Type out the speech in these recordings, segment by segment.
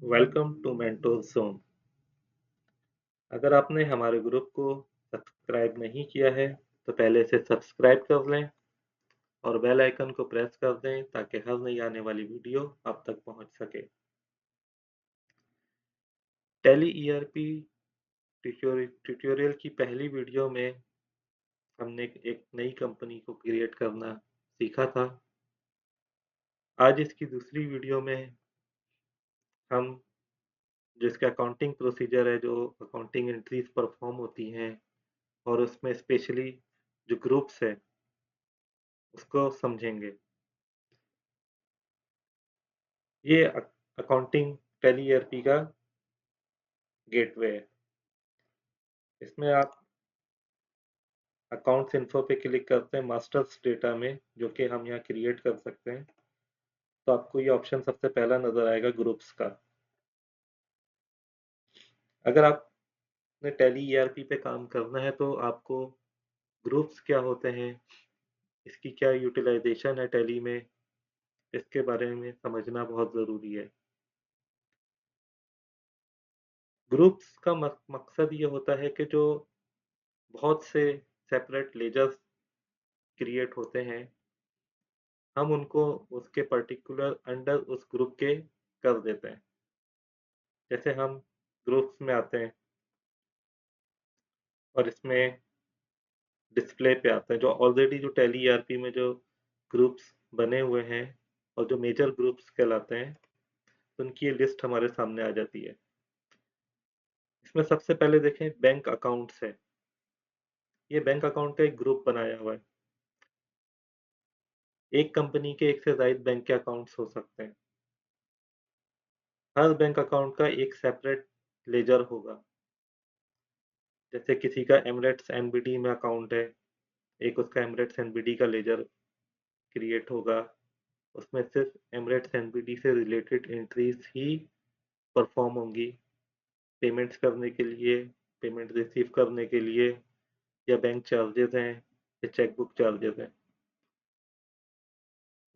Welcome to mentor zone. अगर आपने हमारे ग्रुप को सब्सक्राइब नहीं किया है तो पहले से सब्सक्राइब कर लें और बेल आइकन को प्रेस कर दें ताकि हर नई आने वाली वीडियो आप तक पहुंच सके। टैली ईआरपी ट्यूटोरियल की पहली वीडियो में हमने एक नई कंपनी को क्रिएट करना सीखा था। आज इसकी दूसरी वीडियो में हम जिसका अकाउंटिंग प्रोसीजर है, जो अकाउंटिंग एंट्रीज परफॉर्म होती हैं और उसमें स्पेशली जो ग्रुप्स है उसको समझेंगे। ये अकाउंटिंग टैली ईआरपी का गेटवे है। इसमें आप अकाउंट्स इन्फो पे क्लिक करते हैं मास्टर्स डेटा में, जो कि हम यहाँ क्रिएट कर सकते हैं। तो आपको ये ऑप्शन सबसे पहला नजर आएगा ग्रुप्स का। अगर आपने टैली ईआरपी पे काम करना है तो आपको ग्रुप्स क्या होते हैं, इसकी क्या यूटिलाइजेशन है टैली में, इसके बारे में समझना बहुत ज़रूरी है। ग्रुप्स का मकसद ये होता है कि जो बहुत से सेपरेट लेजर्स क्रिएट होते हैं, हम उनको उसके पर्टिकुलर अंडर उस ग्रुप के कर देते हैं। जैसे हम ग्रुप्स में आते हैं और इसमें डिस्प्ले पे आते हैं, जो ऑलरेडी जो टैली ईआरपी में जो ग्रुप्स बने हुए हैं और जो मेजर ग्रुप्स कहलाते हैं, उनकी ये लिस्ट हमारे सामने आ जाती है। इसमें सबसे पहले देखें बैंक अकाउंट्स है। ये बैंक अकाउंट का एक ग्रुप बनाया हुआ है। एक कंपनी के एक से ज्यादा बैंक के अकाउंट्स हो सकते हैं। हर बैंक अकाउंट का एक सेपरेट लेजर होगा। जैसे किसी का एमरेट्स एनबीडी में अकाउंट है, एक उसका एमरेट्स एनबीडी का लेजर क्रिएट होगा। उसमें सिर्फ एमरेट्स एनबीडी से रिलेटेड एंट्रीज ही परफॉर्म होंगी, पेमेंट्स करने के लिए, पेमेंट रिसीव करने के लिए, या बैंक चार्जेस हैं, या चेकबुक चार्जेस हैं,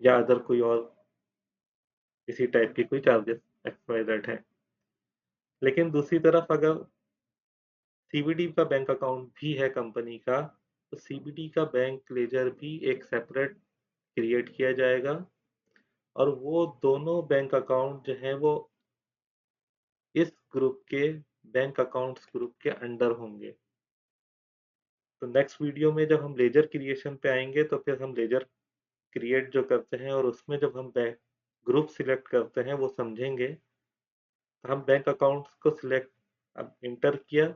या अदर कोई और इसी टाइप की कोई चार्जेस एक्सवाइजेड है। लेकिन दूसरी तरफ अगर सीबीडी का बैंक अकाउंट भी है कंपनी का, तो सीबीडी का बैंक लेजर भी एक सेपरेट क्रिएट किया जाएगा और वो दोनों बैंक अकाउंट जो हैं वो इस ग्रुप के बैंक अकाउंट्स ग्रुप के अंडर होंगे। तो नेक्स्ट वीडियो में जब हम लेजर क्रिएशन पे आएंगे तो फिर हम लेजर क्रिएट जो करते हैं और उसमें जब हम बैंक ग्रुप सिलेक्ट करते हैं वो समझेंगे। तो हम बैंक अकाउंट्स को सिलेक्ट अब इंटर किया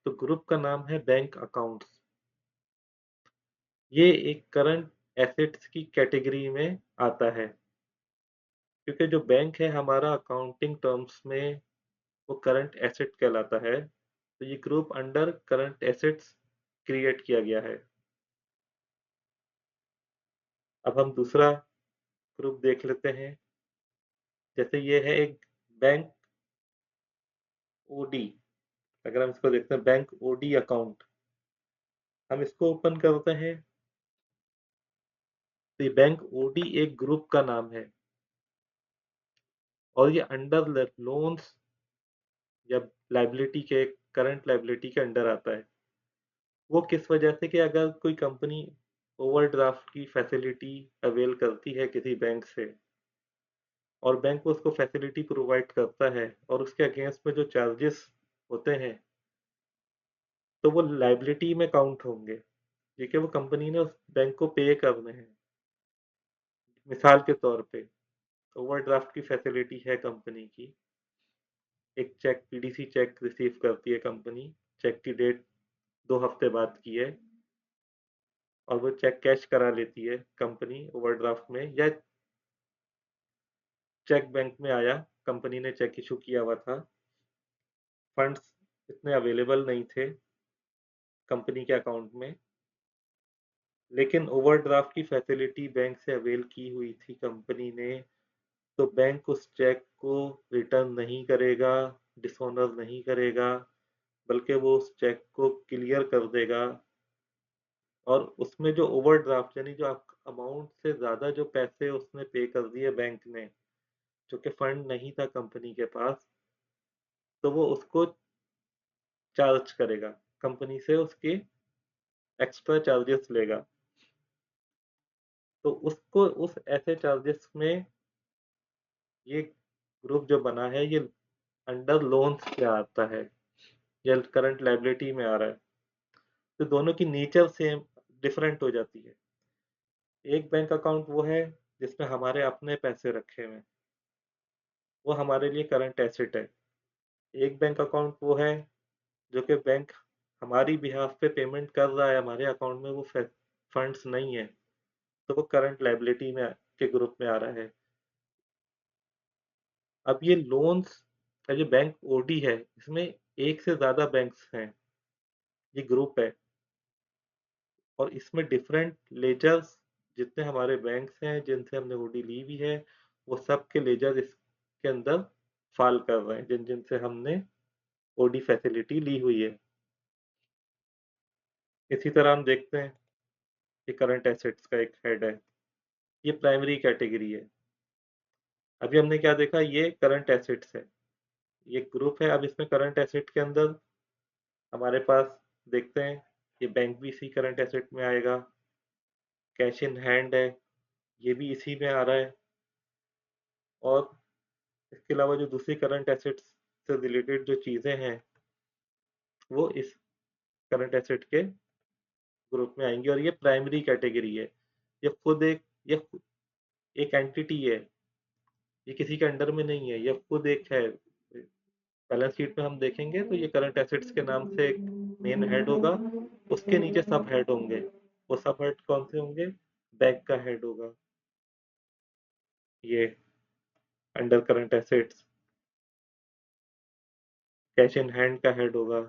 तो ग्रुप का नाम है बैंक अकाउंट्स। ये एक करंट एसेट्स की कैटेगरी में आता है, क्योंकि जो बैंक है हमारा अकाउंटिंग टर्म्स में वो करंट एसेट कहलाता है। तो ये group under current assets create किया गया है। अब हम दूसरा ग्रुप देख लेते हैं। जैसे ये है एक बैंक ओडी। अगर हम इसको देखते हैं बैंक ओडी अकाउंट, हम इसको ओपन करते हैं तो ये बैंक ओडी एक ग्रुप का नाम है और ये अंडर लोन्स या लाइबिलिटी के, करंट लाइबिलिटी के अंडर आता है। वो किस वजह से कि अगर कोई कंपनी ओवरड्राफ्ट की फैसिलिटी अवेल करती है किसी बैंक से और बैंक उसको फैसिलिटी प्रोवाइड करता है और उसके अगेंस्ट में जो चार्जेस होते हैं तो वो लाइबिलिटी में काउंट होंगे, क्योंकि वो कंपनी ने उस बैंक को पे करने हैं। मिसाल के तौर पे ओवरड्राफ्ट की फैसिलिटी है कंपनी की, एक चेक पीडीसी चेक रिसीव करती है कंपनी, चेक की डेट 2 हफ्ते बाद की है और वो चेक कैश करा लेती है कंपनी ओवरड्राफ्ट में, या चेक बैंक में आया, कंपनी ने चेक इशू किया हुआ था, फंड्स इतने अवेलेबल नहीं थे कंपनी के अकाउंट में, लेकिन ओवरड्राफ्ट की फैसिलिटी बैंक से अवेल की हुई थी कंपनी ने, तो बैंक उस चेक को रिटर्न नहीं करेगा, डिसऑनर नहीं करेगा, बल्कि वो उस चेक को क्लियर कर देगा और उसमें जो ओवरड्राफ्ट यानी जो आप अमाउंट से ज़्यादा जो पैसे उसने पे कर दिए बैंक ने, जो कि फंड नहीं था कंपनी के पास, तो वो उसको चार्ज करेगा, कंपनी से उसकी एक्स्ट्रा चार्जेस लेगा। तो उसको उस ऐसे चार्जेस में ये ग्रुप जो बना है, ये अंडर लोन्स में आता है या करंट लायबिलिटी में आ रहा है। तो दोनों की नेचर सेम डिफरेंट हो जाती है। एक बैंक अकाउंट वो है जिसमें हमारे अपने पैसे रखे हुए हैं, वो हमारे लिए करंट एसेट है। एक बैंक अकाउंट वो है जो कि बैंक हमारी बिहाफ पे पेमेंट कर रहा है, हमारे अकाउंट में वो फंड्स नहीं है, तो वो करंट लायबिलिटी में के ग्रुप में आ रहा है। अब ये लोन्स का जो बैंक ओडी है, इसमें एक से ज्यादा बैंक्स हैं, ये ग्रुप है, और इसमें डिफरेंट लेजर्स, जितने हमारे बैंक्स हैं जिनसे हमने ओडी ली हुई है, वो सब के लेजर इसके अंदर फाल कर रहे हैं, जिन जिनसे हमने ओडी फैसिलिटी ली हुई है। इसी तरह हम देखते हैं कि करंट एसेट्स का एक हेड है, ये प्राइमरी कैटेगरी है। अभी हमने क्या देखा, ये करंट एसेट्स है, ये ग्रुप है। अब इसमें करंट एसेट के अंदर हमारे पास देखते हैं, ये बैंक भी इसी करंट एसेट में आएगा, कैश इन हैंड है, ये भी इसी में आ रहा है, और इसके अलावा जो दूसरी करंट एसेट्स से रिलेटेड जो चीज़ें हैं, वो इस करंट एसेट के ग्रुप में आएंगी, और ये प्राइमरी कैटेगरी है। ये खुद एक एंटिटी है, ये किसी के अंडर में नहीं है, ये खुद एक है। बैलेंस शीट में हम देखेंगे तो ये करंट एसेट्स के नाम से एक मेन हेड होगा, उसके नीचे सब हेड होंगे। वो सब हेड कौन से होंगे? बैंक का हेड होगा, ये under current assets. Cash in hand का हेड होगा।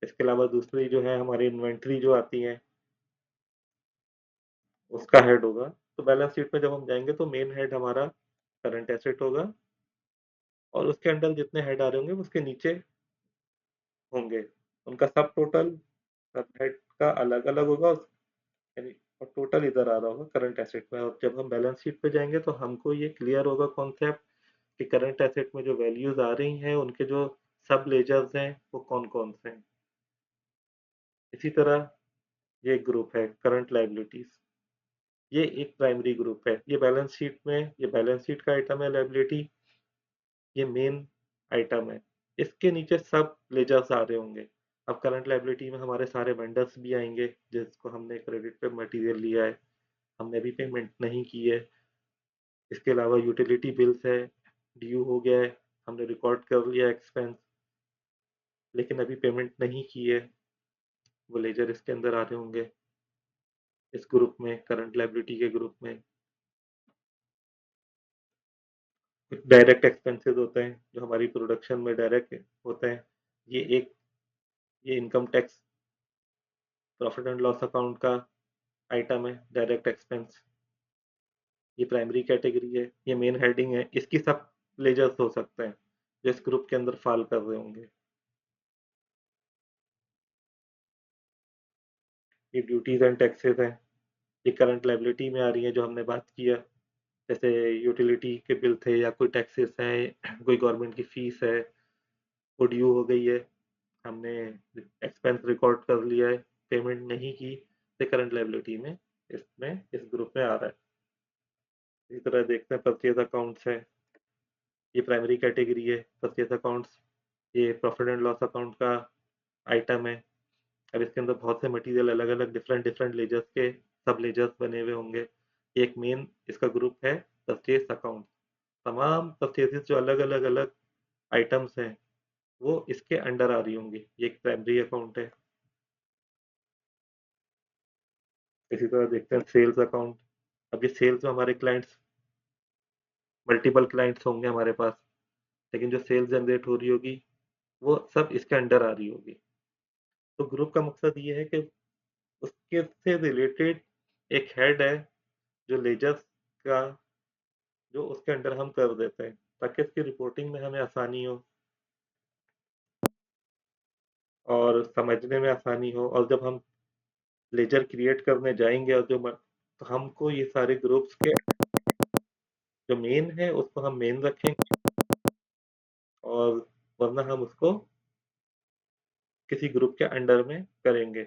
इसके अलावा दूसरी जो है हमारी इन्वेंट्री जो आती है, उसका हेड होगा। तो बैलेंस शीट में जब हम जाएंगे तो मेन हेड हमारा करंट एसेट होगा, और उसके अंडर जितने हेड आ रहे होंगे उसके नीचे होंगे, उनका सब टोटल सब हेड का अलग अलग होगा, यानी और टोटल इधर आ रहा होगा करंट एसेट में। और जब हम बैलेंस शीट पे जाएंगे तो हमको ये क्लियर होगा कॉन्सेप्ट कि करंट एसेट में जो वैल्यूज आ रही हैं, उनके जो सब लेजर्स हैं वो कौन कौन से हैं। इसी तरह ये ग्रुप है करंट लायबिलिटीज, ये एक प्राइमरी ग्रुप है। ये बैलेंस शीट में, ये बैलेंस शीट का आइटम है लायबिलिटी, ये मेन आइटम है। इसके नीचे सब लेजर्स आ रहे होंगे। अब करंट लायबिलिटी में हमारे सारे वेंडर्स भी आएंगे, जिसको हमने क्रेडिट पे मटेरियल लिया है, हमने अभी पेमेंट नहीं की है। इसके अलावा यूटिलिटी बिल्स है, ड्यू हो गया है, हमने रिकॉर्ड कर लिया एक्सपेंस, लेकिन अभी पेमेंट नहीं की है, वो लेजर इसके अंदर आ रहे होंगे इस ग्रुप में, करंट लायबिलिटी के ग्रुप में। कुछ डायरेक्ट एक्सपेंसेस होते हैं जो हमारी प्रोडक्शन में डायरेक्ट होते हैं, ये एक, ये income tax profit and loss account का आइटम है, डायरेक्ट एक्सपेंस। ये प्राइमरी कैटेगरी है, ये मेन हेडिंग है, इसकी सब लेजर्स हो सकते हैं जो इस ग्रुप के अंदर फॉल कर रहे होंगे। ये ड्यूटीज एंड टैक्सेस हैं, ये करंट लायबिलिटी में आ रही है जो हमने बात किया। जैसे यूटिलिटी के बिल थे या कोई टैक्सेस हैं, कोई गवर्नमेंट की फीस है, वो ड्यू हो गई है, हमने एक्सपेंस रिकॉर्ड कर लिया है, पेमेंट नहीं की, तो करंट लायबिलिटी में इसमें इस ग्रुप में आ रहा है। इसी तरह देखते हैं परचेज अकाउंट्स है, ये प्राइमरी कैटेगरी है परचेज अकाउंट्स, ये प्रॉफिट एंड लॉस अकाउंट का आइटम है। अब इसके अंदर बहुत से मटेरियल अलग अलग डिफरेंट डिफरेंट लेजर्स के सब लेजर्स बने हुए होंगे। एक मेन इसका ग्रुप है परचेज अकाउंट, तमाम परचेजेस जो अलग अलग अलग आइटम्स हैं वो इसके अंडर आ रही होंगी, ये एक प्राइमरी अकाउंट है। इसी तरह देखते हैं सेल्स अकाउंट। अब ये सेल्स में हमारे क्लाइंट्स, मल्टीपल क्लाइंट्स होंगे हमारे पास, लेकिन जो सेल्स जनरेट हो रही होगी वो सब इसके अंडर आ रही होगी। तो ग्रुप का मकसद ये है कि उसके से रिलेटेड एक हेड है जो लेजर्स का, जो उसके अंडर हम कर देते हैं ताकि इसकी रिपोर्टिंग में हमें आसानी हो और समझने में आसानी हो। और जब हम लेजर क्रिएट करने जाएंगे और तो हमको ये सारे ग्रुप्स के जो मेन है उसको हम मेन रखेंगे और वरना हम उसको किसी ग्रुप के अंडर में करेंगे।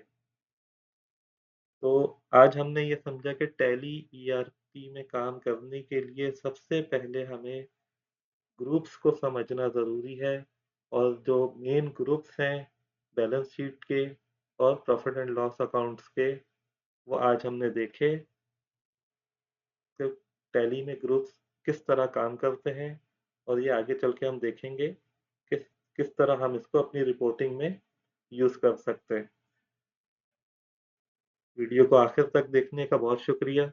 तो आज हमने ये समझा कि टैली ईआरपी में काम करने के लिए सबसे पहले हमें ग्रुप्स को समझना ज़रूरी है और जो मेन ग्रुप्स हैं बैलेंस शीट के और प्रॉफिट एंड लॉस अकाउंट्स के, वो आज हमने देखे कि टैली में ग्रुप्स किस तरह काम करते हैं और ये आगे चल के हम देखेंगे किस किस तरह हम इसको अपनी रिपोर्टिंग में यूज़ कर सकते हैं। वीडियो को आखिर तक देखने का बहुत शुक्रिया।